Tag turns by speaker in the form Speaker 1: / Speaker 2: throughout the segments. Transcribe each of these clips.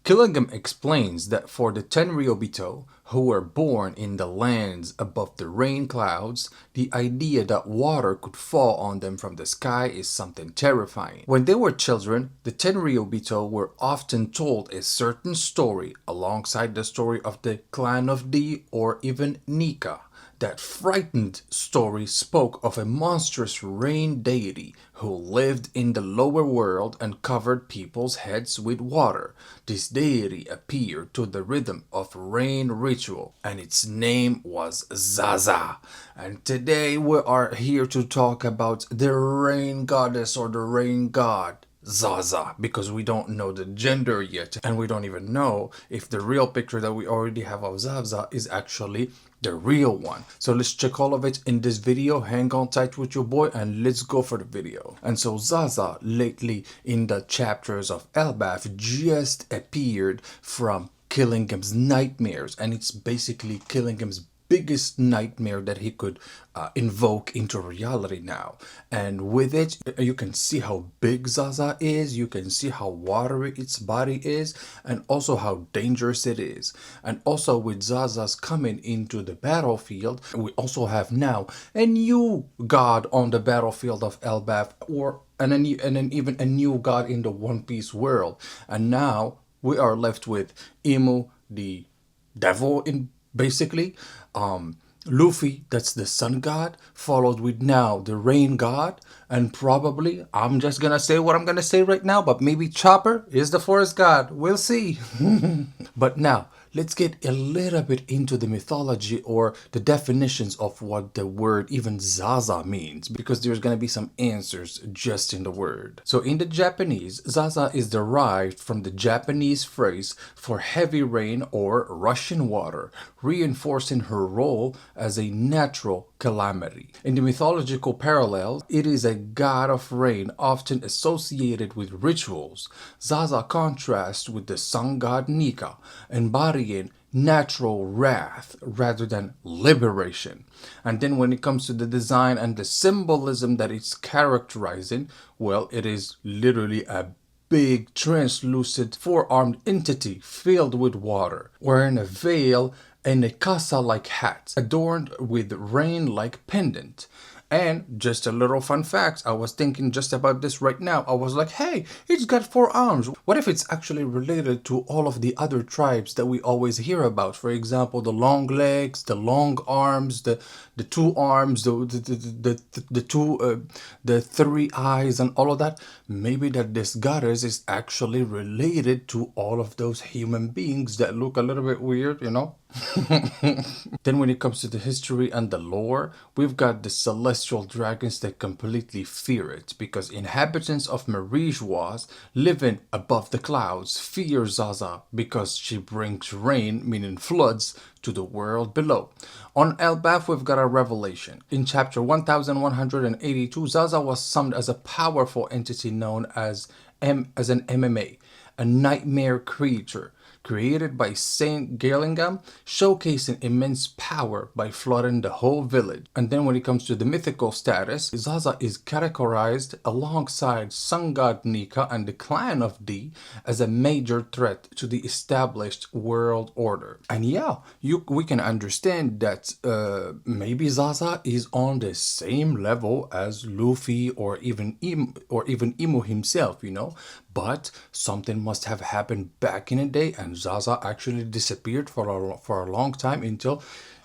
Speaker 1: Killingham explains that for the Tenryobito, who were born in the lands above the rain clouds, the idea that water could fall on them from the sky is something terrifying. When they were children, the Tenryobito were often told a certain story alongside the story of the clan of D or even Nika. That frightened story spoke of a monstrous rain deity who lived in the lower world and covered people's heads with water. This deity appeared to the rhythm of rain ritual, and its name was Zaza. And today we are here to talk about the rain goddess or the rain god. Zaza, because we don't know the gender yet, and we don't even know if the real picture that we already have of Zaza is actually the real one. So let's check all of it in this video. Hang on tight with your boy and let's go for the video. And so Zaza lately in the chapters of Elbaf just appeared from Killingham's nightmares, and it's basically Killingham's biggest nightmare that he could invoke into reality now. And with it, you can see how big Zaza is, you can see how watery its body is, and also how dangerous it is. And also with Zaza's coming into the battlefield, we also have now a new god on the battlefield of Elbaf, and then even a new god in the One Piece world. And now we are left with Imu, the devil in basically, Luffy, that's the sun god, followed with now the rain god, and probably, I'm just gonna say what I'm gonna say right now, but maybe Chopper is the forest god. We'll see. But now, let's get a little bit into the mythology or the definitions of what the word even Zaza means, because there's going to be some answers just in the word. So in the Japanese, Zaza is derived from the Japanese phrase for heavy rain or rushing water, reinforcing her role as a natural calamity. In the mythological parallels, it is a god of rain often associated with rituals. Zaza contrasts with the sun god Nika, embodying natural wrath rather than liberation. And then when it comes to the design and the symbolism that it's characterizing, well, it is literally a big translucent four-armed entity filled with water, wearing a veil and a casa-like hat, adorned with rain-like pendant. And just a little fun fact, I was thinking just about this right now. I was like, hey, it's got four arms. What if it's actually related to all of the other tribes that we always hear about? For example, the long legs, the long arms, the two arms, the three eyes, and all of that. Maybe that this goddess is actually related to all of those human beings that look a little bit weird, you know? Then when it comes to the history and the lore, we've got the celestial dragons that completely fear it, because inhabitants of Marijois living above the clouds fear Zaza because she brings rain, meaning floods, to the world below. On Elbaf, we've got a revelation. In chapter 1182, Zaza was summoned as a powerful entity known as an MMA, a nightmare creature created by Saint Gillingham, showcasing immense power by flooding the whole village. And then when it comes to the mythical status, Zaza is categorized alongside Sun God Nika and the clan of D as a major threat to the established world order. And yeah, we can understand that maybe Zaza is on the same level as Luffy or even Imu himself, you know. But something must have happened back in the day, and Zaza actually disappeared for a long time until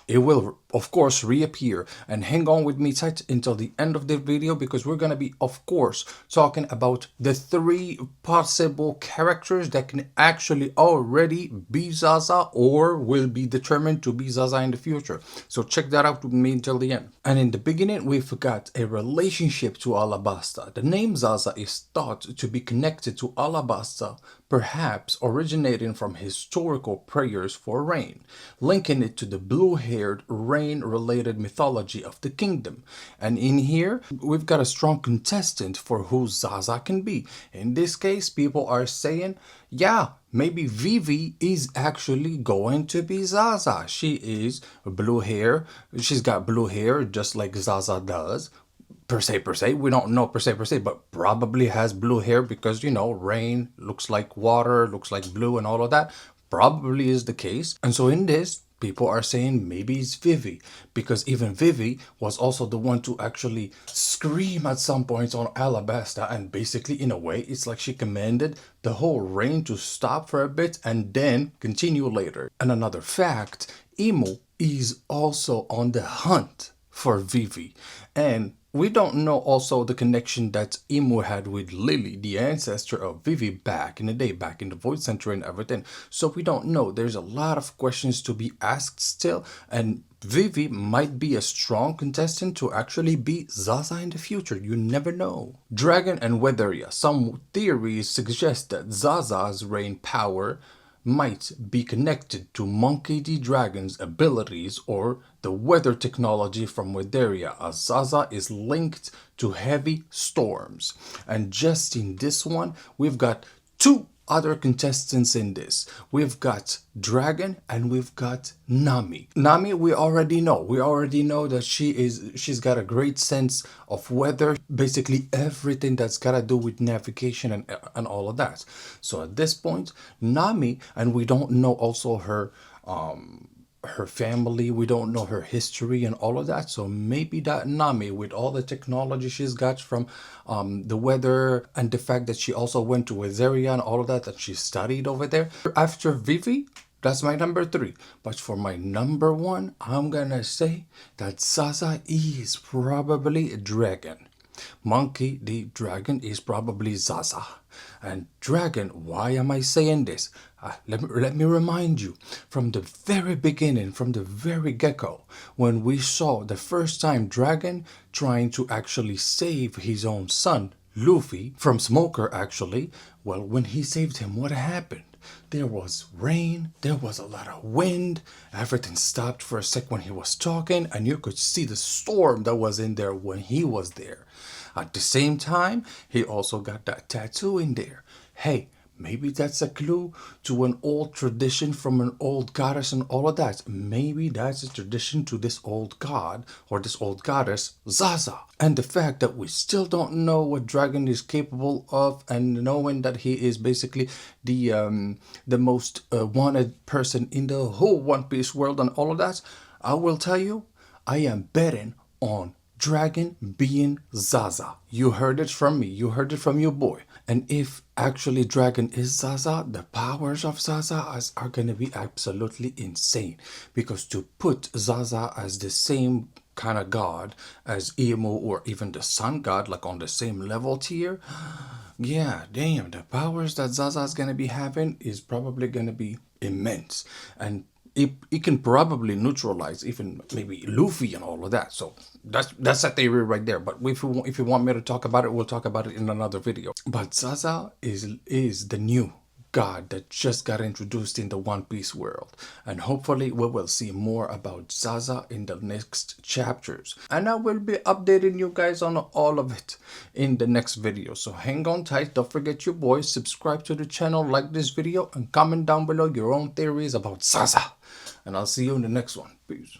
Speaker 1: it will, of course, reappear. And hang on with me tight until the end of the video, because we're going to be, of course, talking about the three possible characters that can actually already be Zaza or will be determined to be Zaza in the future. So check that out with me until the end. And in the beginning, we've got a relationship to Alabasta. The name Zaza is thought to be connected to Alabasta, perhaps originating from historical prayers for rain, linking it to the blue-haired rain-related mythology of the kingdom. And in here, we've got a strong contestant for who Zaza can be. In this case, people are saying, yeah, maybe Vivi is actually going to be Zaza. She is blue hair. She's got blue hair just like Zaza does. per se. We don't know per se, but probably has blue hair because, rain looks like water, looks like blue and all of that. Probably is the case. And so in this, people are saying maybe it's Vivi, because even Vivi was also the one to actually scream at some points on Alabasta, and basically, in a way, it's like she commanded the whole rain to stop for a bit and then continue later. And another fact, Emu is also on the hunt for Vivi. And we don't know also the connection that Emu had with Lily, the ancestor of Vivi, back in the day, back in the Void Center and everything. So we don't know. There's a lot of questions to be asked still. And Vivi might be a strong contestant to actually beat Zaza in the future. You never know. Dragon and Weatheria. Some theories suggest that Zaza's rain power might be connected to Monkey D. Dragon's abilities or the weather technology from Weatheria, as Zaza is linked to heavy storms. And just in this one, we've got two other contestants in this. We've got Dragon and we've got Nami. Nami, we already know. We already know that she's got a great sense of weather, basically everything that's got to do with navigation and all of that. So at this point, Nami, and we don't know also her family, we don't know her history and all of that. So maybe that Nami, with all the technology she's got from the weather and the fact that she also went to Azaria and all of that she studied over there. After Vivi, that's my number 3. But for my number 1, I'm gonna say that Zaza is probably a dragon. Monkey the dragon is probably Zaza. And dragon, why am I saying this? Let me remind you, from the very beginning, from the very get-go, when we saw the first time Dragon trying to actually save his own son, Luffy, from Smoker actually, well, when he saved him, what happened? There was rain, there was a lot of wind, everything stopped for a sec when he was talking, and you could see the storm that was in there when he was there. At the same time, he also got that tattoo in there. Hey, maybe that's a clue to an old tradition from an old goddess and all of that. Maybe that's a tradition to this old god or this old goddess, Zaza. And the fact that we still don't know what Dragon is capable of, and knowing that he is basically the most wanted person in the whole One Piece world and all of that, I will tell you, I am betting on Dragon being Zaza. You heard it from me. You heard it from your boy. And if actually Dragon is Zaza, the powers of Zaza are going to be absolutely insane. Because to put Zaza as the same kind of god as Emu or even the sun god, like on the same level tier, yeah, damn, the powers that Zaza is going to be having is probably going to be immense. And it can probably neutralize even maybe Luffy and all of that. So that's a theory right there. But if you want me to talk about it, we'll talk about it in another video. But Zaza is the new god that just got introduced in the One Piece world, and hopefully we will see more about Zaza in the next chapters, and I will be updating you guys on all of it in the next video. So hang on tight, don't forget your boys, subscribe to the channel, like this video, and comment down below your own theories about Zaza, and I'll see you in the next one. Peace.